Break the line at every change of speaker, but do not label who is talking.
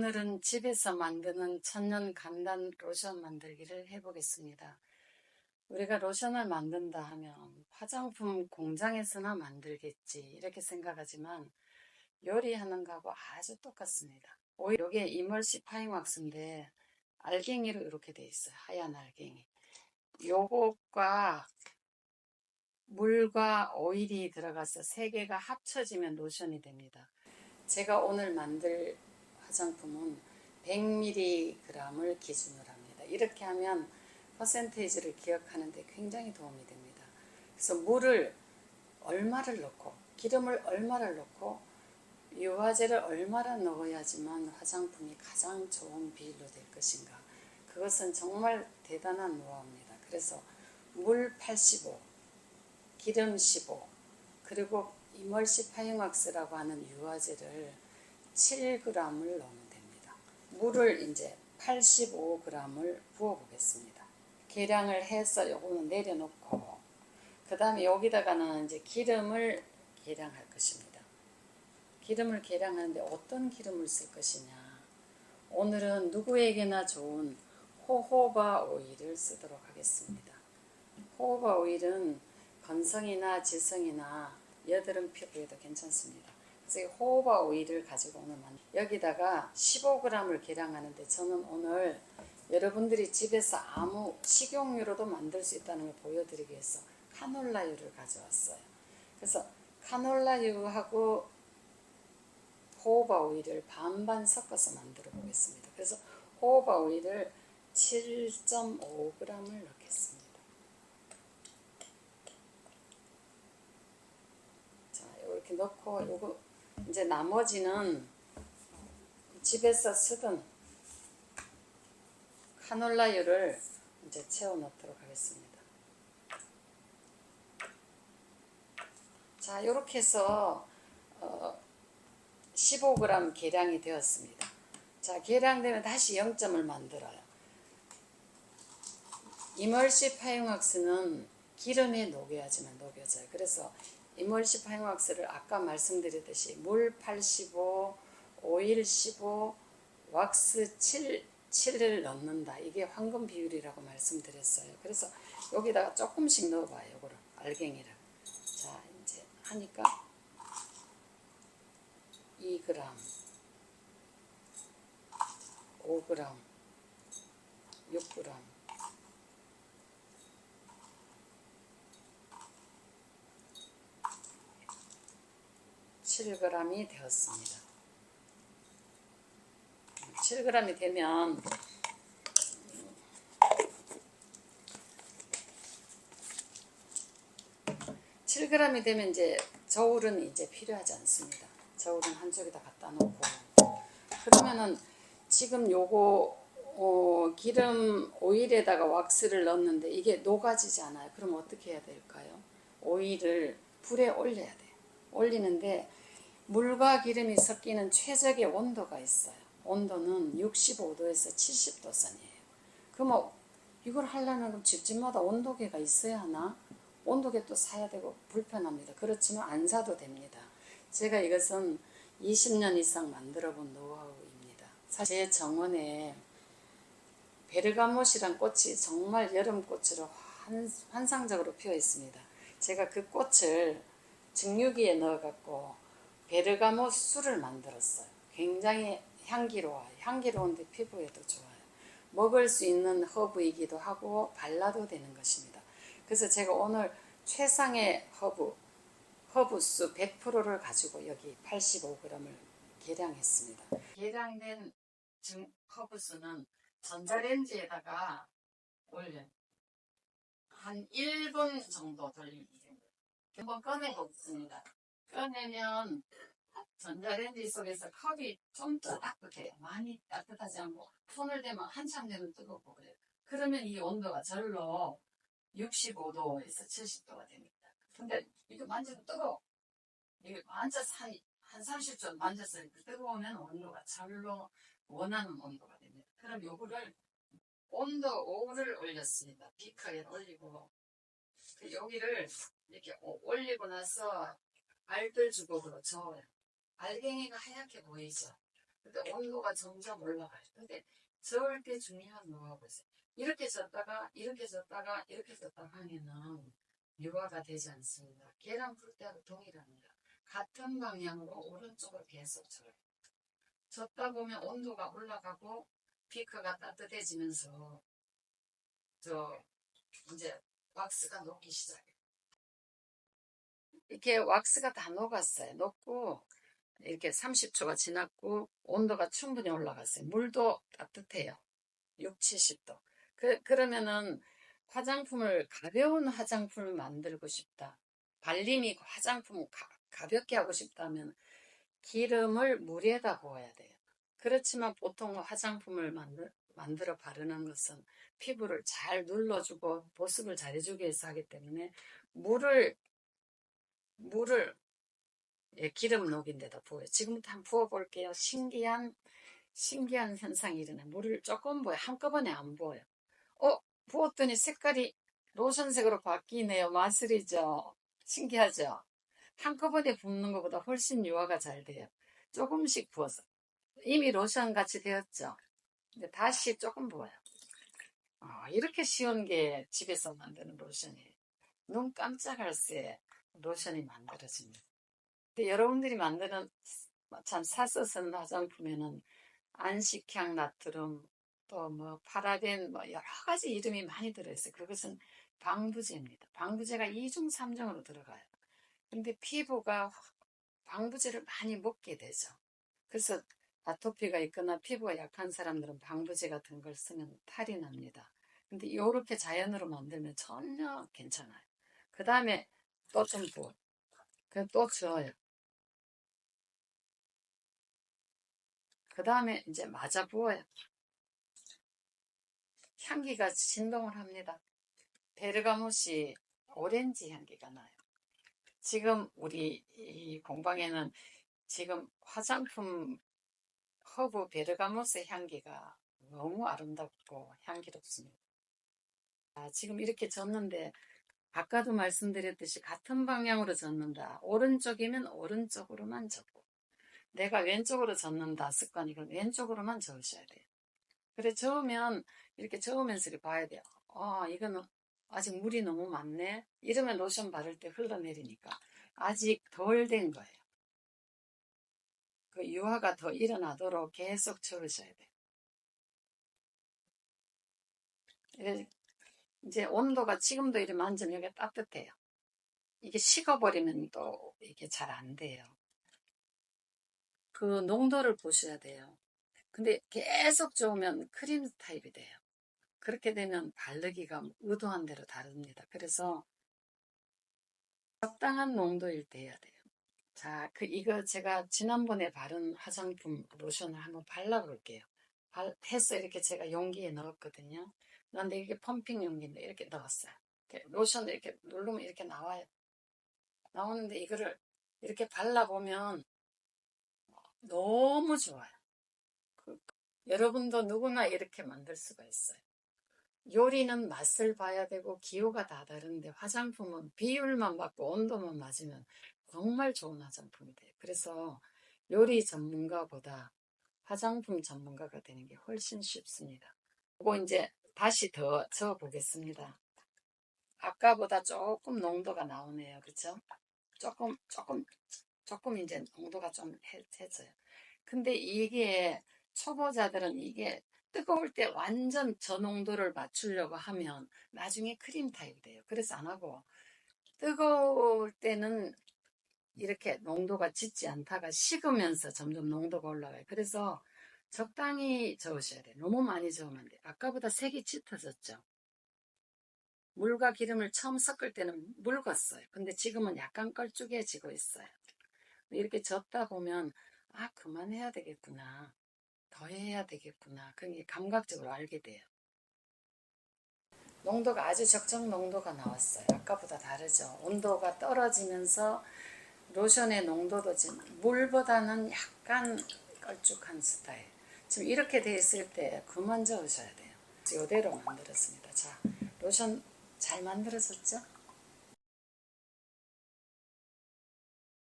오늘은 집에서 만드는 천연 간단 로션 만들기를 해보겠습니다. 우리가 로션을 만든다 하면 화장품 공장에서나 만들겠지 이렇게 생각하지만 요리하는 거하고 아주 똑같습니다. 오히려 이게 이멀시 파잉 왁스인데 알갱이로 이렇게 돼 있어요. 하얀 알갱이. 요것과 물과 오일이 들어가서 세 개가 합쳐지면 로션이 됩니다. 제가 오늘 만들 화장품은 100mg을 기준으로 합니다. 이렇게 하면 퍼센테이지를 기억하는데 굉장히 도움이 됩니다. 그래서 물을 얼마를 넣고 기름을 얼마를 넣고 유화제를 얼마나 넣어야지만 화장품이 가장 좋은 비율로 될 것인가, 그것은 정말 대단한 노하우입니다. 그래서 물 85, 기름 15, 그리고 이멀시 파잉 왁스라고 하는 유화제를 7g을 넣으면 됩니다. 물을 이제 85g을 부어 보겠습니다. 계량을 해서 요거는 내려놓고 그 다음에 여기다가는 이제 기름을 계량할 것입니다. 기름을 계량하는데 어떤 기름을 쓸 것이냐, 오늘은 누구에게나 좋은 호호바 오일을 쓰도록 하겠습니다. 호호바 오일은 건성이나 지성이나 여드름 피부에도 괜찮습니다. 그래서 호호바 오일을 가지고 오늘 여기다가 15g을 계량하는데, 저는 오늘 여러분들이 집에서 아무 식용유로도 만들 수 있다는 걸 보여드리기 위해서 카놀라유를 가져왔어요. 그래서 카놀라유하고 호호바 오일을 반반 섞어서 만들어 보겠습니다. 그래서 호호바 오일을 7.5g을 넣겠습니다. 자, 이렇게 넣고 요거 이제 나머지는 집에서 쓰던 카놀라유를 이제 채워 넣도록 하겠습니다. 자, 이렇게 해서 15g 계량이 되었습니다. 자, 계량되면 다시 0점을 만들어요. 이멀시 파잉 왁스는 기름에 녹여야지만 녹여져요. 그래서 이멀시 파잉 왁스를 아까 말씀드렸듯이 물 85, 오일 15, 왁스 7을 넣는다. 이게 황금 비율이라고 말씀드렸어요. 그래서 여기다가 조금씩 넣어봐요. 요거를 알갱이를. 자, 이제 하니까 2g, 5g, 6g, 7g이 되었습니다. 7g이 되면 이제 저울은 이제 필요하지 않습니다. 저울은 한쪽에다 갖다 놓고, 그러면은 지금 요거 기름 오일에다가 왁스를 넣었는데 이게 녹아지지 않아요. 그럼 어떻게 해야 될까요? 오일을 불에 올려야 돼요. 올리는데 물과 기름이 섞이는 최적의 온도가 있어요. 온도는 65도에서 70도 선이에요. 그럼 이걸 하려면 집집마다 온도계가 있어야 하나? 온도계 또 사야 되고 불편합니다. 그렇지만 안 사도 됩니다. 제가 이것은 20년 이상 만들어 본 노하우입니다. 사실 제 정원에 베르가못이란 꽃이 정말 여름꽃으로 환상적으로 피어 있습니다. 제가 그 꽃을 증류기에 넣어갖고 베르가못 술을 만들었어요. 굉장히 향기로워요. 향기로운데 피부에도 좋아요. 먹을 수 있는 허브이기도 하고 발라도 되는 것입니다. 그래서 제가 오늘 최상의 허브수 100%를 가지고 여기 85g을 계량했습니다. 계량된 허브수는 전자레인지에다가 올려 한 1분 정도 돌리면 됩니다. 한번 꺼내보겠습니다. 꺼내면 전자레인지 속에서 컵이 좀 더 따뜻해요. 많이 따뜻하지 않고 손을 대면 한참 되면 뜨겁고 그래요. 그러면 이 온도가 절로 65도에서 70도가 됩니다. 근데 이거 만져도 뜨거워. 이게 만져서 한 30초 만졌을 때 뜨거우면 온도가 절로 원하는 온도가 됩니다. 그럼 요거를 온도 5를 올렸습니다. 비커에 올리고 여기를 이렇게 올리고 나서 알들 주걱으로 저어요. 알갱이가 하얗게 보이죠. 근데 온도가 점점 올라가요. 근데 저을 때 중요한 뭐가 보세요. 이렇게 졌다가 이렇게 졌다가 이렇게 졌다가 하면은 유화가 되지 않습니다. 계란 풀 때하고 동일합니다. 같은 방향으로 오른쪽을 계속 져요. 졌다 보면 온도가 올라가고 피크가 따뜻해지면서 저 이제 왁스가 녹기 시작해요. 이렇게 왁스가 다 녹았어요. 녹고 이렇게 30초가 지났고 온도가 충분히 올라갔어요. 물도 따뜻해요. 6, 70도. 그러면은 화장품을 가벼운 화장품을 만들고 싶다. 발림이 화장품 가볍게 하고 싶다면 기름을 물에다 부어야 돼요. 그렇지만 보통 화장품을 만들어 바르는 것은 피부를 잘 눌러주고 보습을 잘해주기 위해서 하기 때문에 물을 예, 기름 녹인 데다 부어요. 지금부터 한번 부어볼게요. 신기한 현상이 일어나요. 물을 조금 부어요. 한꺼번에 안 부어요. 부었더니 색깔이 로션색으로 바뀌네요. 마술이죠. 신기하죠? 한꺼번에 붓는 것보다 훨씬 유화가 잘 돼요. 조금씩 부어서. 이미 로션 같이 되었죠? 근데 다시 조금 부어요. 이렇게 쉬운 게 집에서 만드는 로션이에요. 눈 깜짝할 새 로션이 만들어집니다. 근데 여러분들이 만드는 참 사서 쓰는 화장품에는 안식향 나트륨 또 뭐 파라벤 뭐 여러 가지 이름이 많이 들어있어요. 그것은 방부제입니다. 방부제가 2중 3중으로 들어가요. 근데 피부가 방부제를 많이 먹게 되죠. 그래서 아토피가 있거나 피부가 약한 사람들은 방부제 같은 걸 쓰면 탈이 납니다. 근데 이렇게 자연으로 만들면 전혀 괜찮아요. 그 다음에 또 좀 부어요. 그럼 또 저어요. 그 다음에 이제 맞아 부어요. 향기가 진동을 합니다. 베르가못이 오렌지 향기가 나요. 지금 우리 이 공방에는 지금 화장품 허브 베르가못의 향기가 너무 아름답고 향기롭습니다. 지금 이렇게 졌는데 아까도 말씀드렸듯이 같은 방향으로 젓는다. 오른쪽이면 오른쪽으로만 젓고 내가 왼쪽으로 젓는다 습관이 그럼 왼쪽으로만 저으셔야 돼요. 그래 저으면 이렇게 저으면서 이렇게 봐야 돼요. 이거는 아직 물이 너무 많네. 이러면 로션 바를 때 흘러내리니까 아직 덜 된 거예요. 그 유화가 더 일어나도록 계속 저으셔야 돼요. 이제 온도가 지금도 이렇게 만지면 여기 따뜻해요. 이게 식어버리면 또 이게 잘 안 돼요. 그 농도를 보셔야 돼요. 근데 계속 저으면 크림 타입이 돼요. 그렇게 되면 바르기가 의도한 대로 다릅니다. 그래서 적당한 농도일 때 해야 돼요. 자, 이거 제가 지난번에 바른 화장품 로션을 한번 발라볼게요. 해서 이렇게 제가 용기에 넣었거든요. 그런데 이게 펌핑 용기인데 이렇게 넣었어요. 로션을 이렇게 누르면 이렇게 나와요. 나오는데 이거를 이렇게 발라보면 너무 좋아요. 여러분도 누구나 이렇게 만들 수가 있어요. 요리는 맛을 봐야 되고 기호가 다 다른데 화장품은 비율만 맞고 온도만 맞으면 정말 좋은 화장품이 돼요. 그래서 요리 전문가보다 화장품 전문가가 되는 게 훨씬 쉽습니다. 그리고 이제 다시 더 저어 보겠습니다. 아까보다 조금 농도가 나오네요. 그렇죠? 조금 이제 농도가 좀 해져요. 근데 이게 초보자들은 이게 뜨거울 때 완전 저 농도를 맞추려고 하면 나중에 크림 타입이 돼요. 그래서 안 하고 뜨거울 때는 이렇게 농도가 짙지 않다가 식으면서 점점 농도가 올라가요. 그래서 적당히 저으셔야 돼요. 너무 많이 저으면 안 돼요. 아까보다 색이 짙어졌죠. 물과 기름을 처음 섞을 때는 묽었어요. 근데 지금은 약간 걸쭉해지고 있어요. 이렇게 젓다 보면 그만해야 되겠구나. 더 해야 되겠구나. 그게 감각적으로 알게 돼요. 농도가 아주 적정 농도가 나왔어요. 아까보다 다르죠. 온도가 떨어지면서 로션의 농도도 지금 물보다는 약간 걸쭉한 스타일. 지금 이렇게 돼 있을 때 그만 저으셔야 돼요. 이대로 만들었습니다. 자, 로션 잘 만들어졌죠?